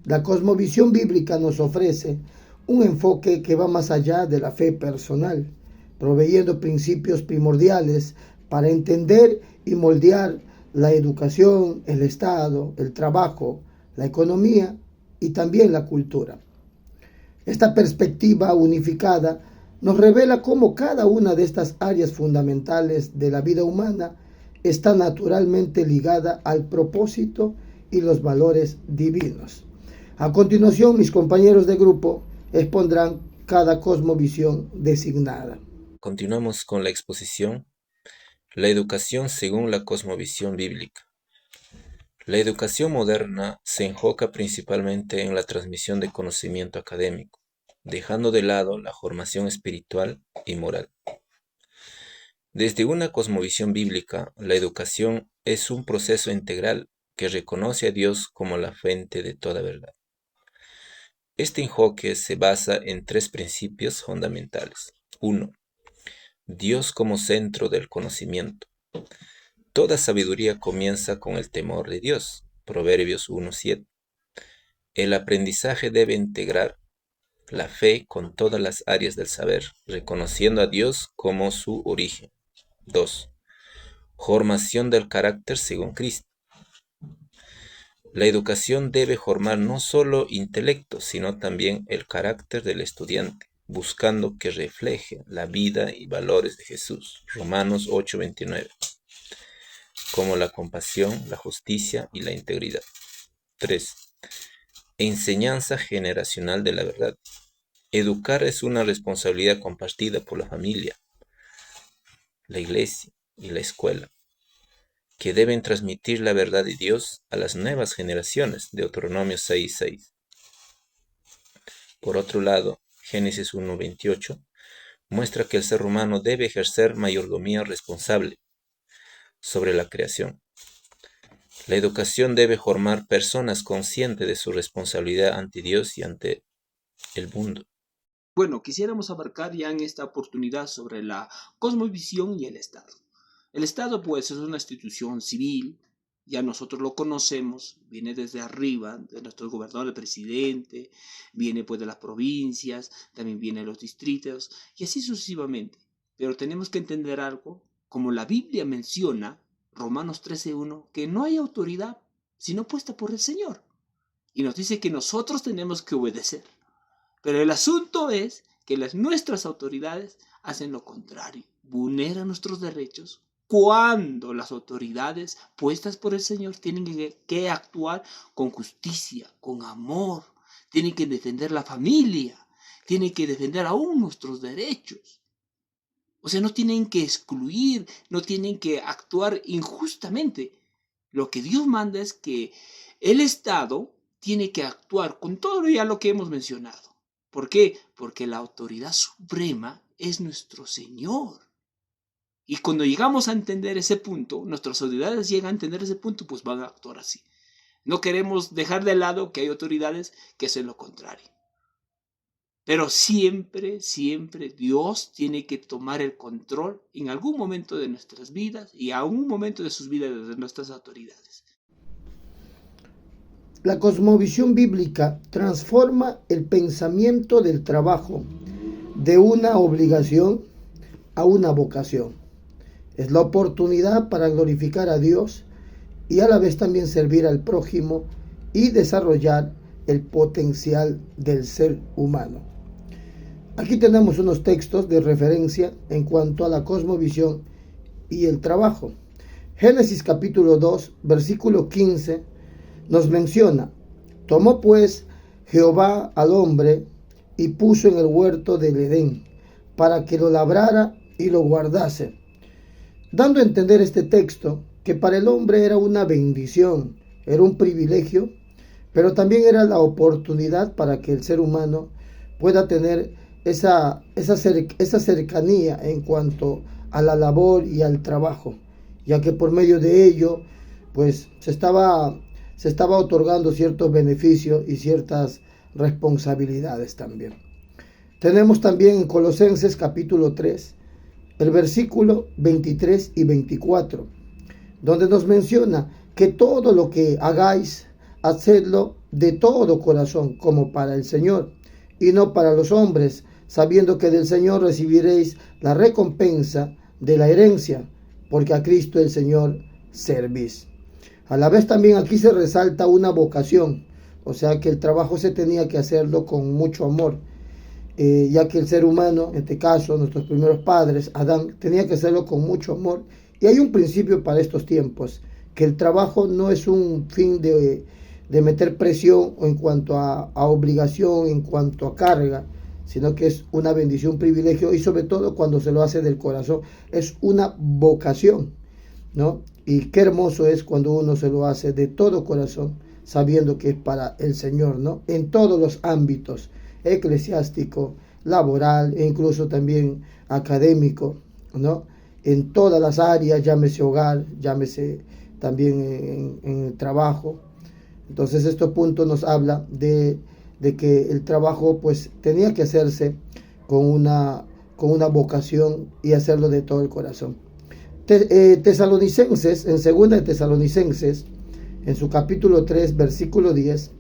La cosmovisión bíblica nos ofrece un enfoque que va más allá de la fe personal, proveyendo principios primordiales para entender y moldear la educación, el Estado, el trabajo, la economía y también la cultura. Esta perspectiva unificada nos revela cómo cada una de estas áreas fundamentales de la vida humana está naturalmente ligada al propósito y los valores divinos. A continuación, mis compañeros de grupo expondrán cada cosmovisión designada. Continuamos con la exposición. La educación según la cosmovisión bíblica. La educación moderna se enfoca principalmente en la transmisión de conocimiento académico, dejando de lado la formación espiritual y moral. Desde una cosmovisión bíblica, la educación es un proceso integral que reconoce a Dios como la fuente de toda verdad. Este enfoque se basa en tres principios fundamentales. 1. Dios como centro del conocimiento. Toda sabiduría comienza con el temor de Dios. Proverbios 1:7. El aprendizaje debe integrar la fe con todas las áreas del saber, reconociendo a Dios como su origen. 2. Formación del carácter según Cristo. La educación debe formar no solo intelecto, sino también el carácter del estudiante, buscando que refleje la vida y valores de Jesús. Romanos 8:29. Como la compasión, la justicia y la integridad. 3. Enseñanza generacional de la verdad. Educar es una responsabilidad compartida por la familia, la iglesia y la escuela, que deben transmitir la verdad de Dios a las nuevas generaciones. Deuteronomio 6:6. Por otro lado, Génesis 1:28 muestra que el ser humano debe ejercer mayordomía responsable sobre la creación. La educación debe formar personas conscientes de su responsabilidad ante Dios y ante el mundo. Bueno, quisiéramos abarcar ya en esta oportunidad sobre la cosmovisión y el Estado. El Estado, pues, es una institución civil, ya nosotros lo conocemos, viene desde arriba, de nuestro gobernador, el presidente, viene pues de las provincias, también viene de los distritos, y así sucesivamente. Pero tenemos que entender algo, como la Biblia menciona, Romanos 13:1, que no hay autoridad sino puesta por el Señor. Y nos dice que nosotros tenemos que obedecer. Pero el asunto es que nuestras autoridades hacen lo contrario, vulneran nuestros derechos, cuando las autoridades puestas por el Señor tienen que actuar con justicia, con amor, tienen que defender la familia, tienen que defender aún nuestros derechos. O sea, no tienen que excluir, no tienen que actuar injustamente. Lo que Dios manda es que el Estado tiene que actuar con todo ya lo que hemos mencionado. ¿Por qué? Porque la autoridad suprema es nuestro Señor. Y cuando llegamos a entender ese punto, nuestras autoridades llegan a entender ese punto, pues van a actuar así. No queremos dejar de lado que hay autoridades que hacen lo contrario. Pero siempre, siempre Dios tiene que tomar el control en algún momento de nuestras vidas y a un momento de sus vidas de nuestras autoridades. La cosmovisión bíblica transforma el pensamiento del trabajo de una obligación a una vocación. Es la oportunidad para glorificar a Dios y a la vez también servir al prójimo y desarrollar el potencial del ser humano. Aquí tenemos unos textos de referencia en cuanto a la cosmovisión y el trabajo. Génesis capítulo 2, versículo 15 nos menciona: tomó pues Jehová al hombre y puso en el huerto del Edén para que lo labrara y lo guardase, dando a entender este texto que para el hombre era una bendición, era un privilegio, pero también era la oportunidad para que el ser humano pueda tener esa cercanía en cuanto a la labor y al trabajo, ya que por medio de ello pues se estaba otorgando ciertos beneficios y ciertas responsabilidades también. Tenemos también en Colosenses capítulo 3, el versículo 23 y 24, donde nos menciona que todo lo que hagáis, hacedlo de todo corazón, como para el Señor, y no para los hombres, sabiendo que del Señor recibiréis la recompensa de la herencia, porque a Cristo el Señor servís. A la vez también aquí se resalta una vocación, o sea que el trabajo se tenía que hacerlo con mucho amor, ya que el ser humano, en este caso nuestros primeros padres, Adán, tenía que hacerlo con mucho amor. Y hay un principio para estos tiempos, que el trabajo no es un fin de meter presión en cuanto a obligación, en cuanto a carga, sino que es una bendición, un privilegio, y sobre todo cuando se lo hace del corazón, es una vocación, ¿no? Y qué hermoso es cuando uno se lo hace de todo corazón, sabiendo que es para el Señor, ¿no? En todos los ámbitos, eclesiástico, laboral e incluso también académico, ¿no? En todas las áreas, llámese hogar, llámese también en el trabajo. Entonces este punto nos habla de que el trabajo pues tenía que hacerse con una vocación y hacerlo de todo el corazón. Tesalonicenses, en 2 de Tesalonicenses, en su capítulo 3, versículo 10,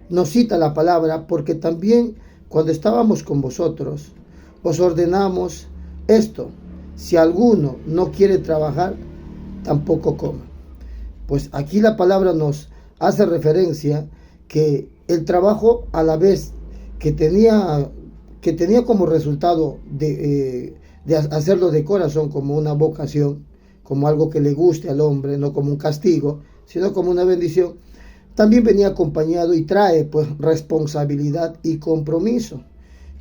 nos cita la palabra: porque también cuando estábamos con vosotros, os ordenamos esto: si alguno no quiere trabajar, tampoco coma. Pues aquí la palabra nos hace referencia que el trabajo, a la vez que tenía como resultado de hacerlo de corazón, como una vocación, como algo que le guste al hombre, no como un castigo, sino como una bendición, también venía acompañado y trae pues responsabilidad y compromiso,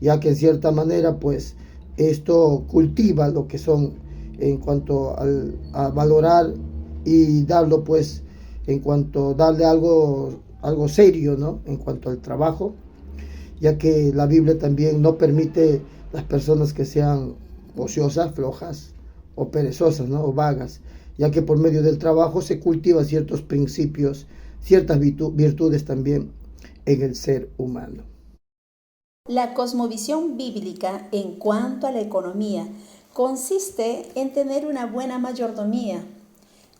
ya que en cierta manera pues esto cultiva lo que son en cuanto a valorar y darlo pues en cuanto darle algo serio, ¿no? En cuanto al trabajo, ya que la Biblia también no permite las personas que sean ociosas, flojas o perezosas, ¿no? O vagas, ya que por medio del trabajo se cultivan ciertos principios, ciertas virtudes también en el ser humano. La cosmovisión bíblica en cuanto a la economía consiste en tener una buena mayordomía,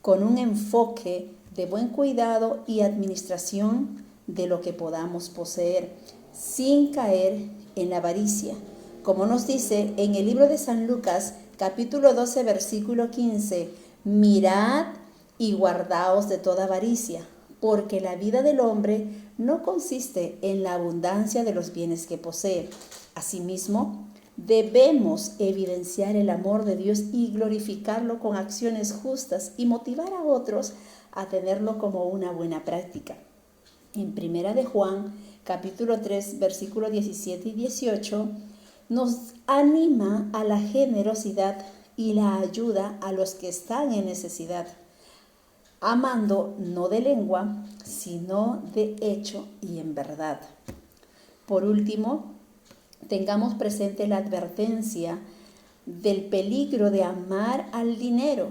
con un enfoque de buen cuidado y administración de lo que podamos poseer, sin caer en la avaricia, como nos dice en el libro de San Lucas, capítulo 12, versículo 15: mirad y guardaos de toda avaricia, porque la vida del hombre no consiste en la abundancia de los bienes que posee. Asimismo, debemos evidenciar el amor de Dios y glorificarlo con acciones justas y motivar a otros a tenerlo como una buena práctica. En 1 de Juan, capítulo 3, versículos 17 y 18, nos anima a la generosidad y la ayuda a los que están en necesidad, amando no de lengua, sino de hecho y en verdad. Por último, tengamos presente la advertencia del peligro de amar al dinero.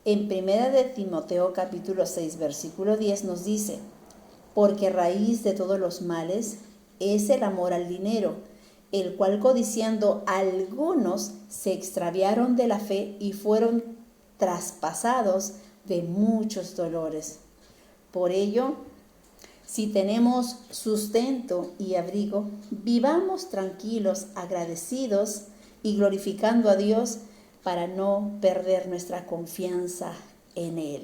En 1 de Timoteo capítulo 6, versículo 10 nos dice: porque raíz de todos los males es el amor al dinero, el cual codiciando algunos se extraviaron de la fe y fueron traspasados de muchos dolores. Por ello, si tenemos sustento y abrigo, vivamos tranquilos, agradecidos y glorificando a Dios para no perder nuestra confianza en Él.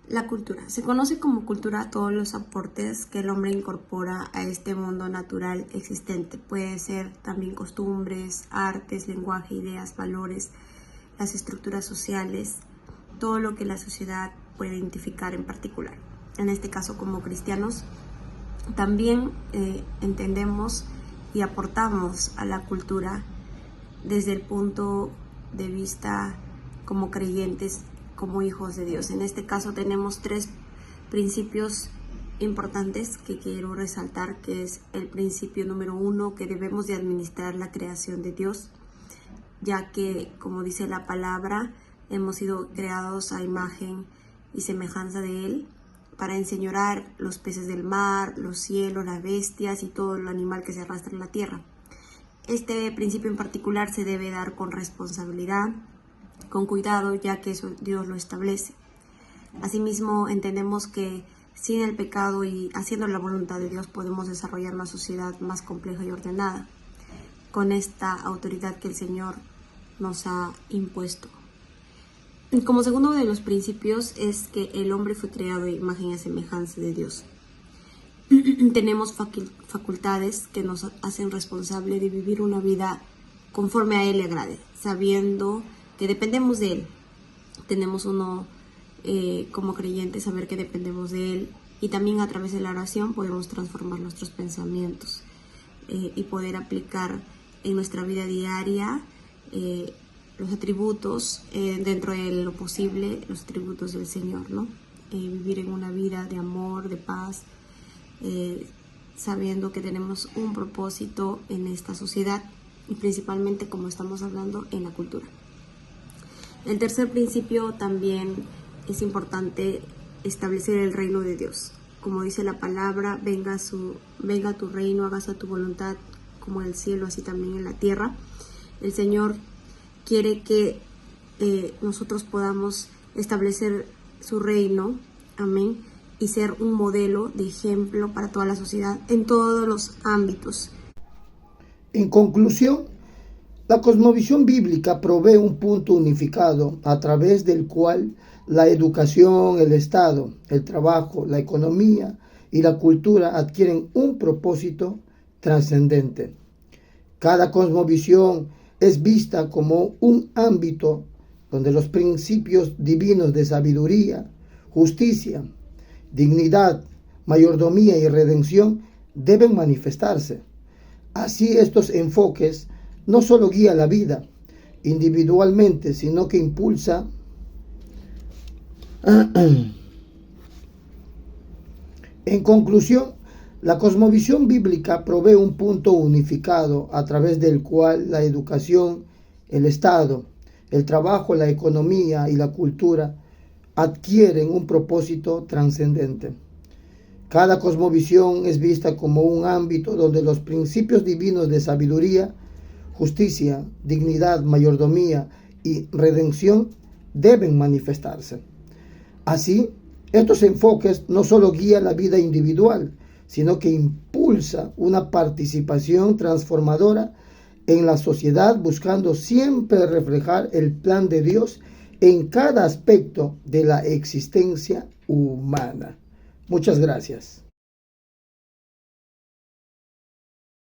La cultura. Se conoce como cultura a todos los aportes que el hombre incorpora a este mundo natural existente. Puede ser también costumbres, artes, lenguaje, ideas, valores, las estructuras sociales, todo lo que la sociedad puede identificar en particular. En este caso, como cristianos, también entendemos y aportamos a la cultura desde el punto de vista como creyentes, como hijos de Dios. En este caso tenemos 3 principios importantes que quiero resaltar, que es el principio número 1, que debemos de administrar la creación de Dios, ya que, como dice la palabra, hemos sido creados a imagen y semejanza de Él, para enseñorear los peces del mar, los cielos, las bestias y todo el animal que se arrastra en la tierra. Este principio en particular se debe dar con responsabilidad, con cuidado, ya que eso Dios lo establece. Asimismo, entendemos que Sin el pecado y haciendo la voluntad de Dios podemos desarrollar una sociedad más compleja y ordenada, con esta autoridad que el Señor nos ha impuesto. Y como segundo de los principios es que el hombre fue creado a imagen y semejanza de Dios. Tenemos facultades que nos hacen responsable de vivir una vida conforme a Él le agrade, sabiendo que dependemos de Él. Tenemos como creyentes saber que dependemos de Él, y también a través de la oración podemos transformar nuestros pensamientos y poder aplicar en nuestra vida diaria los atributos, dentro de lo posible, los atributos del Señor, ¿no? Vivir en una vida de amor, de paz, sabiendo que tenemos un propósito en esta sociedad y principalmente, como estamos hablando, en la cultura. El tercer principio también es importante establecer el reino de Dios. Como dice la palabra, venga tu reino, hágase tu voluntad como en el cielo, así también en la tierra. El Señor quiere que nosotros podamos establecer su reino, amén, y ser un modelo de ejemplo para toda la sociedad en todos los ámbitos. En conclusión, la cosmovisión bíblica provee un punto unificado a través del cual la educación, el Estado, el trabajo, la economía y la cultura adquieren un propósito trascendente. Cada cosmovisión es vista como un ámbito donde los principios divinos de sabiduría, justicia, dignidad, mayordomía y redención deben manifestarse. Así, estos enfoques no solo guían la vida individualmente, sino que impulsa En conclusión, la cosmovisión bíblica provee un punto unificado a través del cual la educación, el Estado, el trabajo, la economía y la cultura adquieren un propósito trascendente. Cada cosmovisión es vista como un ámbito donde los principios divinos de sabiduría, justicia, dignidad, mayordomía y redención deben manifestarse. Así, estos enfoques no solo guían la vida individual, sino que impulsa una participación transformadora en la sociedad, buscando siempre reflejar el plan de Dios en cada aspecto de la existencia humana. Muchas gracias.